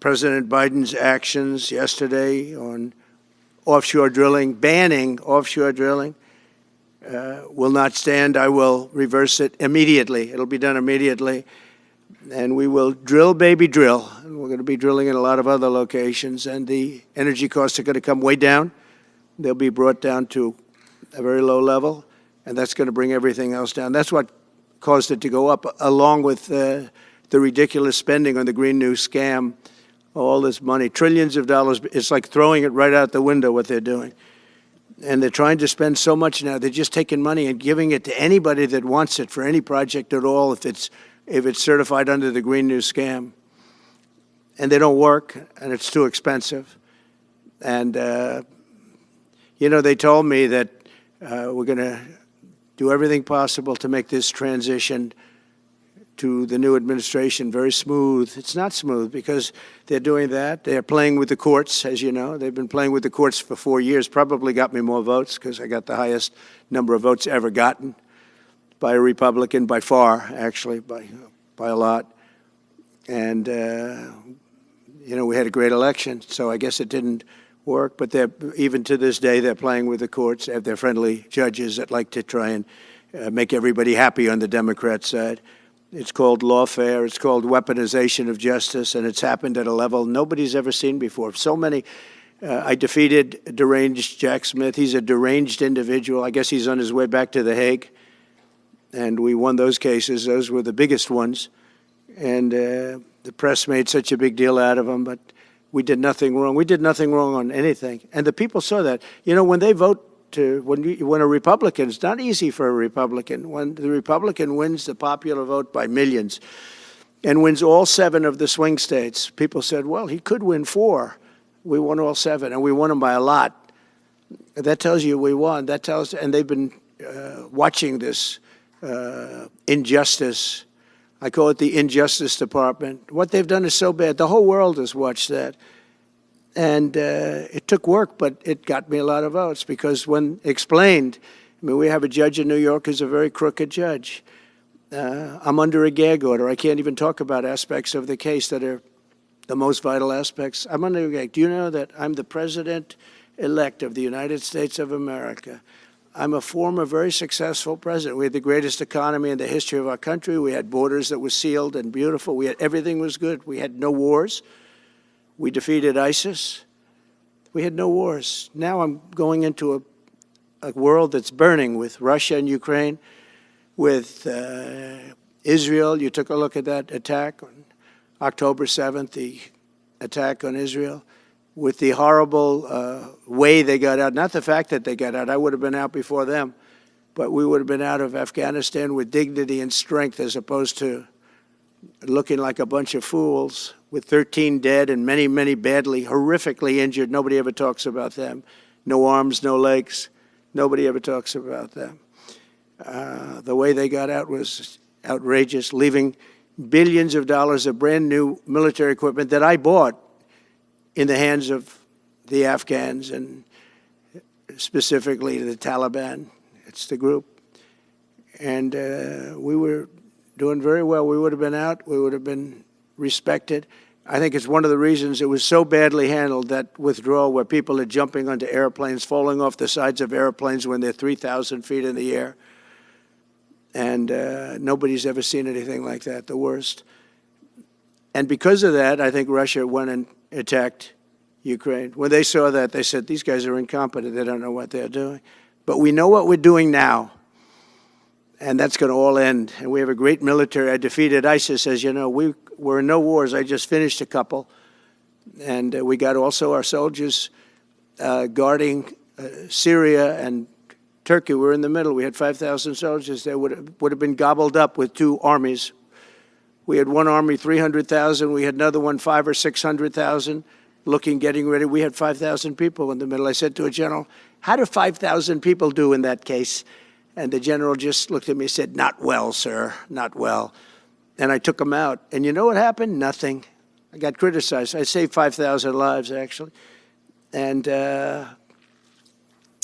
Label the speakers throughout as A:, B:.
A: President Biden's actions yesterday on offshore drilling, banning offshore drilling, will not stand. I will reverse it immediately. It'll be done immediately. And we will drill, baby, drill. And we're going to be drilling in a lot of other locations. And the energy costs are going to come way down. They'll be brought down to a very low level. And that's going to bring everything else down. That's what caused it to go up, along with the ridiculous spending on the Green New scam. All this money, trillions of dollars. It's like throwing it right out the window, what they're doing. And they're trying to spend so much now. They're just taking money and giving it to anybody that wants it for any project at all, if it's certified under the Green New scam. And they don't work, and it's too expensive. And, you know, they told me that we're going to do everything possible to make this transition to the new administration very smooth. It's not smooth because they're doing that. They're playing with the courts, as you know. They've been playing with the courts for 4 years, probably got me more votes because I got the highest number of votes ever gotten by a Republican, by far, actually, by a lot. And, you know, we had a great election, so I guess it didn't work. But even to this day, they're playing with the courts. They have their friendly judges that like to try and make everybody happy on the Democrat side. It's called lawfare. It's called weaponization of justice, and it's happened at a level nobody's ever seen before. So many. I defeated deranged Jack Smith. He's a deranged individual. I guess he's on his way back to The Hague, and we won those cases. Those were the biggest ones, and the press made such a big deal out of them, but we did nothing wrong. We did nothing wrong on anything, and the people saw that. You know, when they vote, when a Republican, it's not easy for a Republican. When the Republican wins the popular vote by millions and wins all 7 of the swing states, people said, well, he could win 4. We won all 7, and we won them by a lot. That tells you we won. That tells, and they've been watching this injustice. I call it the Injustice Department. What they've done is so bad. The whole world has watched that. And it took work, but it got me a lot of votes because when explained, I mean, we have a judge in New York who's a very crooked judge. I'm under a gag order. I can't even talk about aspects of the case that are the most vital aspects. I'm under a gag. Do you know that I'm the president-elect of the United States of America? I'm a former very successful president. We had the greatest economy in the history of our country. We had borders that were sealed and beautiful. We had, everything was good. We had no wars. We defeated ISIS. We had no wars. Now I'm going into a world that's burning with Russia and Ukraine, with Israel. You took a look at that attack on October 7th, the attack on Israel, with the horrible way they got out. Not the fact that they got out. I would have been out before them. But we would have been out of Afghanistan with dignity and strength as opposed to looking like a bunch of fools with 13 dead and many, many badly, horrifically injured. Nobody ever talks about them. No arms, no legs. Nobody ever talks about them. The way they got out was outrageous, leaving billions of dollars of brand new military equipment that I bought in the hands of the Afghans and specifically the Taliban. It's the group. And we were doing very well. We would have been out. We would have been respected. I think it's one of the reasons it was so badly handled, that withdrawal where people are jumping onto airplanes, falling off the sides of airplanes when they're 3,000 feet in the air. And nobody's ever seen anything like that, the worst. And because of that, I think Russia went and attacked Ukraine. When they saw that, they said, these guys are incompetent. They don't know what they're doing. But we know what we're doing now. And that's going to all end. And we have a great military. I defeated ISIS, as you know. We were in no wars. I just finished a couple. And we got also our soldiers guarding Syria and Turkey. We were in the middle. We had 5,000 soldiers. They would have been gobbled up with 2 armies. We had one army, 300,000. We had another one, 500,000 or 600,000, getting ready. We had 5,000 people in the middle. I said to a general, how do 5,000 people do in that case? And the general just looked at me and said, not well, sir, not well. And I took him out. And you know what happened? Nothing. I got criticized. I saved 5,000 lives, actually. And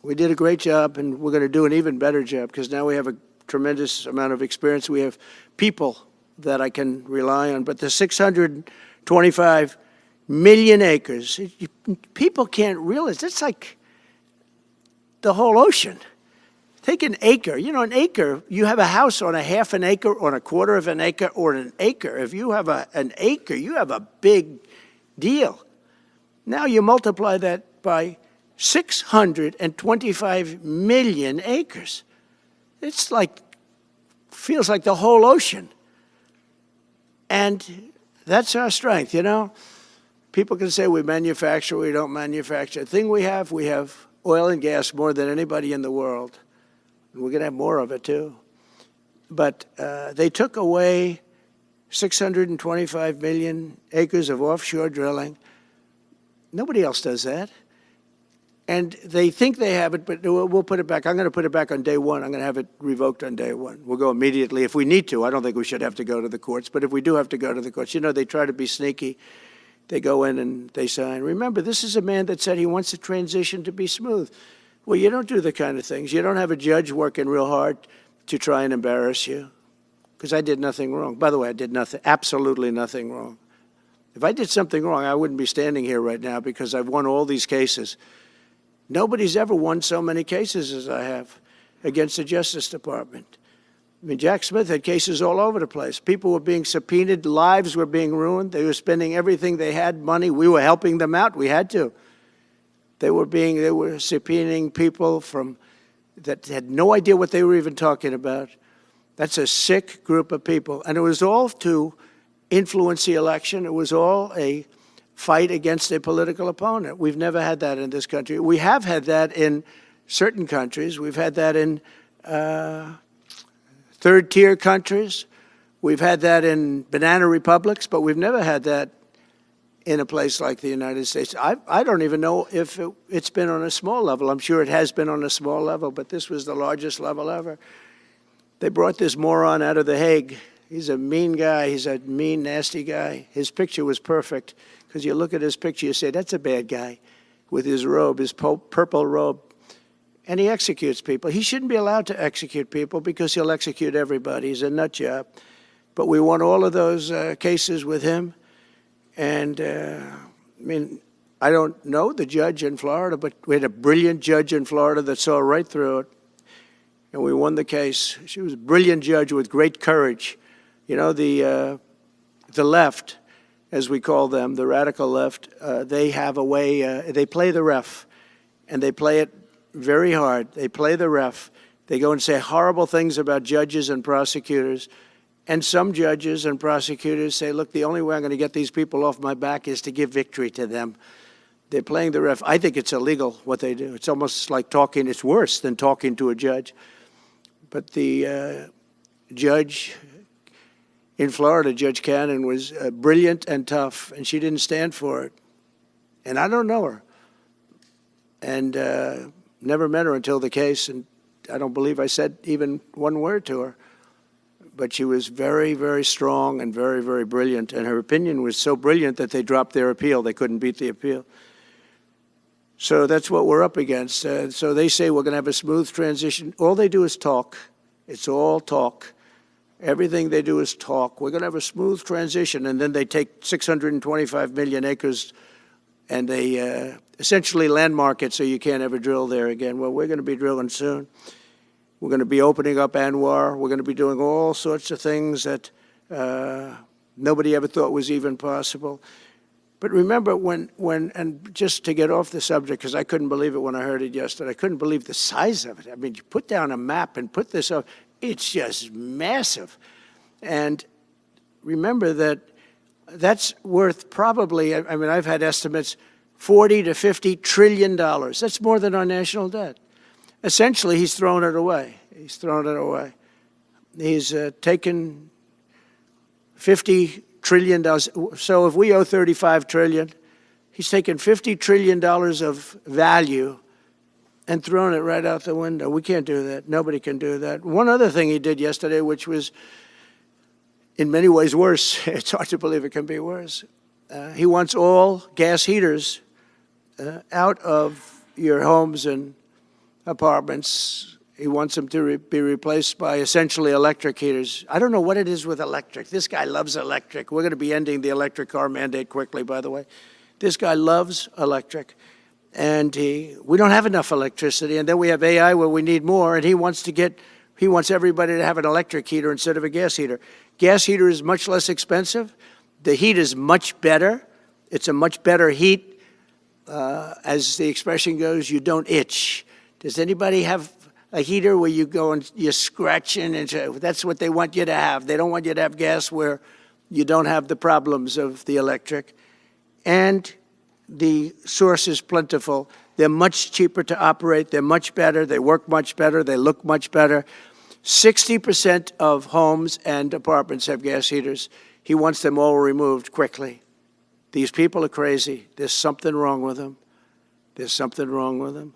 A: we did a great job, and we're going to do an even better job because now we have a tremendous amount of experience. We have people that I can rely on. But the 625 million acres. People can't realize that's like the whole ocean. Take an acre. You know, an acre, you have a house on a half an acre, on a quarter of an acre, or an acre. If you have an acre, you have a big deal. Now you multiply that by 625 million acres. It's like, feels like the whole ocean. And that's our strength, you know? People can say we manufacture, we don't manufacture. The thing we have oil and gas more than anybody in the world. And we're going to have more of it, too. But they took away 625 million acres of offshore drilling. Nobody else does that. And they think they have it, but we'll put it back. I'm going to put it back on day one. I'm going to have it revoked on day one. We'll go immediately if we need to. I don't think we should have to go to the courts, but if we do have to go to the courts, you know, they try to be sneaky. They go in and they sign. Remember, this is a man that said he wants the transition to be smooth. Well, you don't do the kind of things. You don't have a judge working real hard to try and embarrass you, because I did nothing wrong. By the way, I did nothing, absolutely nothing wrong. If I did something wrong, I wouldn't be standing here right now, because I've won all these cases. Nobody's ever won so many cases as I have against the Justice Department. I mean, Jack Smith had cases all over the place. People were being subpoenaed, lives were being ruined. They were spending everything they had, money. We were helping them out. We had to. They were subpoenaing people that had no idea what they were even talking about. That's a sick group of people. And it was all to influence the election. It was all a fight against a political opponent. We've never had that in this country. We have had that in certain countries. We've had that in third-tier countries. We've had that in banana republics, but we've never had that in a place like the United States. I don't even know if it's been on a small level. I'm sure it has been on a small level, but this was the largest level ever. They brought this moron out of The Hague. He's a mean guy. He's a mean, nasty guy. His picture was perfect, because you look at his picture, you say, that's a bad guy with his robe, his purple robe. And he executes people. He shouldn't be allowed to execute people, because he'll execute everybody. He's a nut job. But we won all of those cases with him. And, I mean, I don't know the judge in Florida, but we had a brilliant judge in Florida that saw right through it. And we won the case. She was a brilliant judge with great courage. You know, the left, as we call them, the radical left, they have a way, they play the ref, and they play it very hard. They play the ref. They go and say horrible things about judges and prosecutors. And some judges and prosecutors say, look, the only way I'm going to get these people off my back is to give victory to them. They're playing the ref. I think it's illegal what they do. It's almost like talking. It's worse than talking to a judge. But the judge in Florida, Judge Cannon, was brilliant and tough, and she didn't stand for it. And I don't know her. And never met her until the case, and I don't believe I said even one word to her. But she was very, very strong and very, very brilliant. And her opinion was so brilliant that they dropped their appeal. They couldn't beat the appeal. So that's what we're up against. So they say we're going to have a smooth transition. All they do is talk. It's all talk. Everything they do is talk. We're going to have a smooth transition. And then they take 625 million acres and they essentially landmark it so you can't ever drill there again. Well, we're going to be drilling soon. We're going to be opening up Anwar. We're going to be doing all sorts of things that nobody ever thought was even possible. But remember and just to get off the subject, because I couldn't believe it when I heard it yesterday. I couldn't believe the size of it. I mean, you put down a map and put this up. It's just massive. And remember that that's worth probably, I mean, I've had estimates, $40 to $50 trillion. That's more than our national debt. Essentially, he's thrown it away. He's thrown it away. He's taken $50 trillion. So if we owe $35 trillion, he's taken $50 trillion of value and thrown it right out the window. We can't do that. Nobody can do that. One other thing he did yesterday, which was in many ways worse, it's hard to believe it can be worse. He wants all gas heaters out of your homes and apartments He wants them to be replaced by essentially electric heaters. I don't know what it is with electric. This guy loves electric. We're going to be ending the electric car mandate quickly, by the way. This guy loves electric. And we don't have enough electricity. And then we have AI where we need more. And he wants everybody to have an electric heater instead of a gas heater. Gas heater is much less expensive. The heat is much better. It's a much better heat. As the expression goes, you don't itch. Does anybody have a heater where you go and you're scratching? And that's what they want you to have. They don't want you to have gas where you don't have the problems of the electric. And the source is plentiful. They're much cheaper to operate. They're much better. They work much better. They look much better. 60% of homes and apartments have gas heaters. He wants them all removed quickly. These people are crazy. There's something wrong with them. There's something wrong with them.